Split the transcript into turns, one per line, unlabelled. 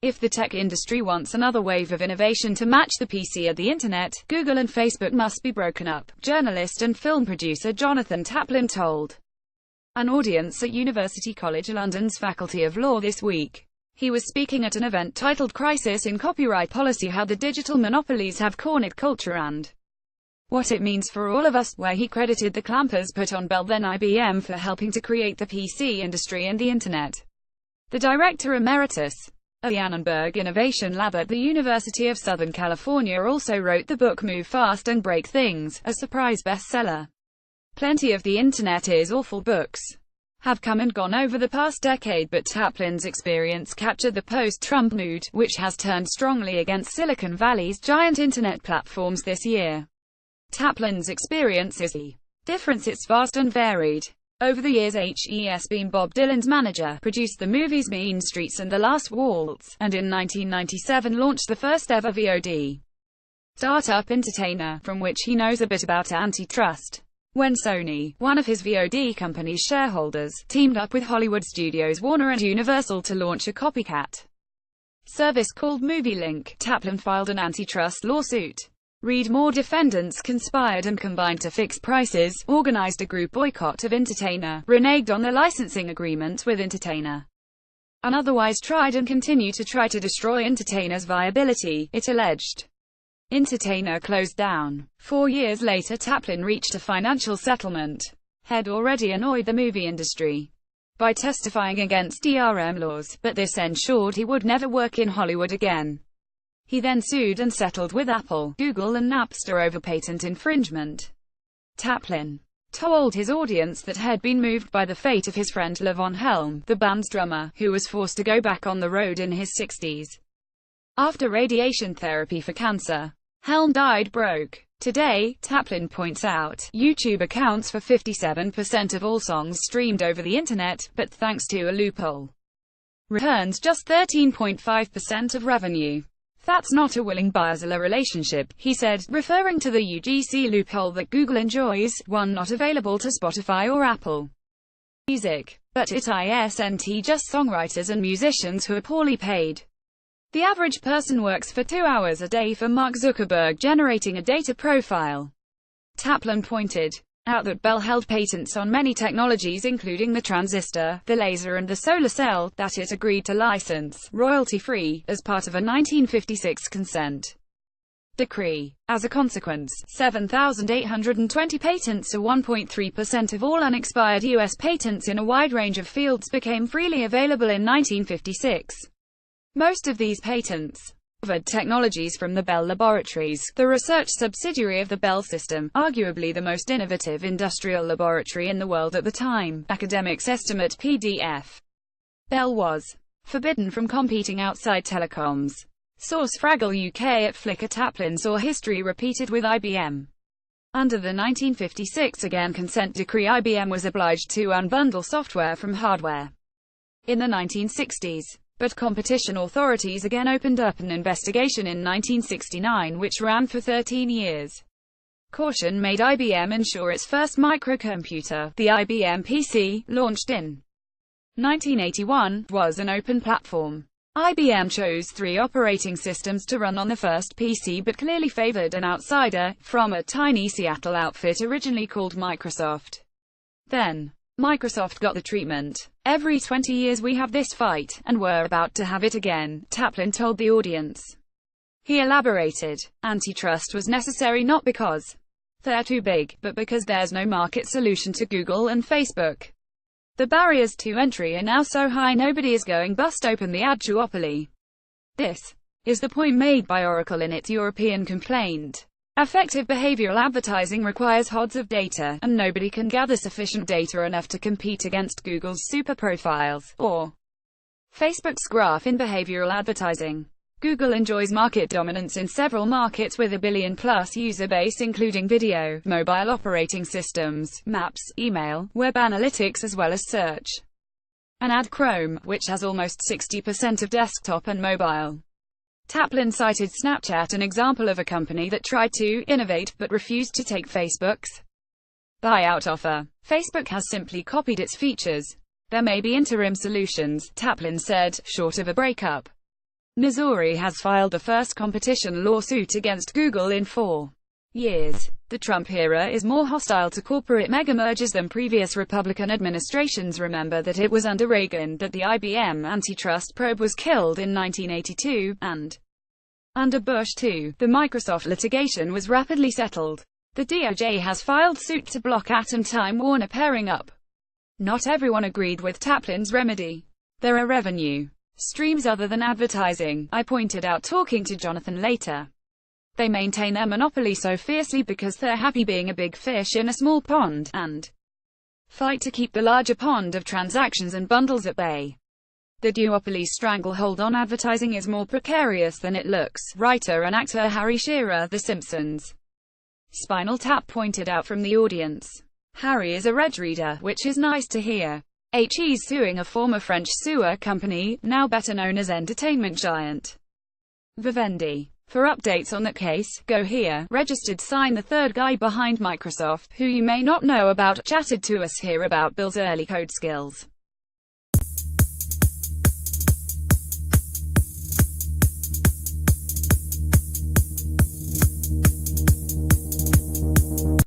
If the tech industry wants another wave of innovation to match the PC or the internet, Google and Facebook must be broken up, journalist and film producer Jonathan Taplin told an audience at University College London's Faculty of Law this week. He was speaking at an event titled Crisis in Copyright Policy: How the Digital Monopolies Have Cornered Culture and What It Means for All of Us, where he credited the clampers put on Bell, then IBM, for helping to create the PC industry and the internet. The director emeritus of the Annenberg Innovation Lab at the University of Southern California also wrote the book Move Fast and Break Things, a surprise bestseller. Plenty of the Internet is Awful books have come and gone over the past decade, but Taplin's experience captured the post-Trump mood, which has turned strongly against Silicon Valley's giant internet platforms this year. Taplin's experience is different, it's vast and varied. Over the years, H.E.S. Beam, Bob Dylan's manager, produced the movies Mean Streets and The Last Waltz, and in 1997 launched the first ever VOD startup Entertainer, from which he knows a bit about antitrust. When Sony, one of his VOD company's shareholders, teamed up with Hollywood studios Warner and Universal to launch a copycat service called MovieLink, Taplin filed an antitrust lawsuit. Read more. Defendants conspired and combined to fix prices, organized a group boycott of Entertainer, reneged on the licensing agreement with Entertainer, and otherwise tried and continue to try to destroy Entertainer's viability, it alleged. Entertainer closed down. 4 years later, Taplin reached a financial settlement. Had already annoyed the movie industry by testifying against DRM laws, but this ensured he would never work in Hollywood again. He then sued and settled with Apple, Google and Napster over patent infringement. Taplin told his audience that had been moved by the fate of his friend Levon Helm, the band's drummer, who was forced to go back on the road in his 60s. After radiation therapy for cancer, Helm died broke. Today, Taplin points out, YouTube accounts for 57% of all songs streamed over the internet, but thanks to a loophole, returns just 13.5% of revenue. That's not a willing buyer's-seller relationship, he said, referring to the UGC loophole that Google enjoys, one not available to Spotify or Apple Music. But it isn't just songwriters and musicians who are poorly paid. The average person works for 2 hours a day for Mark Zuckerberg generating a data profile. Taplin pointed out that Bell held patents on many technologies including the transistor, the laser and the solar cell, that it agreed to license, royalty-free, as part of a 1956 consent decree. As a consequence, 7,820 patents, or 1.3% of all unexpired U.S. patents in a wide range of fields, became freely available in 1956. Most of these patents covered technologies from the Bell Laboratories, the research subsidiary of the Bell system, arguably the most innovative industrial laboratory in the world at the time. Academics estimate PDF. Bell was forbidden from competing outside telecoms. Source: Fraggle UK at Flickr. Taplin saw history repeated with IBM. Under the 1956 again consent decree, IBM was obliged to unbundle software from hardware in the 1960s. But competition authorities again opened up an investigation in 1969 which ran for 13 years. Caution made IBM ensure its first microcomputer, the IBM PC, launched in 1981, was an open platform. IBM chose 3 operating systems to run on the first PC but clearly favored an outsider, from a tiny Seattle outfit originally called Microsoft. Then Microsoft got the treatment. Every 20 years we have this fight, and we're about to have it again, Taplin told the audience. He elaborated, antitrust was necessary not because they're too big, but because there's no market solution to Google and Facebook. The barriers to entry are now so high nobody is going bust. Open the ad duopoly. This is the point made by Oracle in its European complaint. Effective behavioral advertising requires hordes of data, and nobody can gather sufficient data enough to compete against Google's super profiles, or Facebook's graph in behavioral advertising. Google enjoys market dominance in several markets with a billion-plus user base including video, mobile operating systems, maps, email, web analytics as well as search, and Ad Chrome, which has almost 60% of desktop and mobile. Taplin cited Snapchat, an example of a company that tried to innovate but refused to take Facebook's buyout offer. Facebook has simply copied its features. There may be interim solutions, Taplin said, short of a breakup. Missouri has filed the first competition lawsuit against Google in 4 years. The Trump era is more hostile to corporate mega-mergers than previous Republican administrations. Remember that it was under Reagan that the IBM antitrust probe was killed in 1982, and under Bush too, the Microsoft litigation was rapidly settled. The DOJ has filed suit to block Atom-Time Warner pairing up. Not everyone agreed with Taplin's remedy. There are revenue streams other than advertising, I pointed out talking to Jonathan later. They maintain their monopoly so fiercely because they're happy being a big fish in a small pond, and fight to keep the larger pond of transactions and bundles at bay. The duopoly's stranglehold on advertising is more precarious than it looks, writer and actor Harry Shearer, The Simpsons. Spinal Tap pointed out from the audience. Harry is a Reg reader, which is nice to hear. He's suing a former French sewer company, now better known as entertainment giant Vivendi. For updates on that case, go here. Registered Sign, the third guy behind Microsoft, who you may not know about, chatted to us here about Bill's early code skills.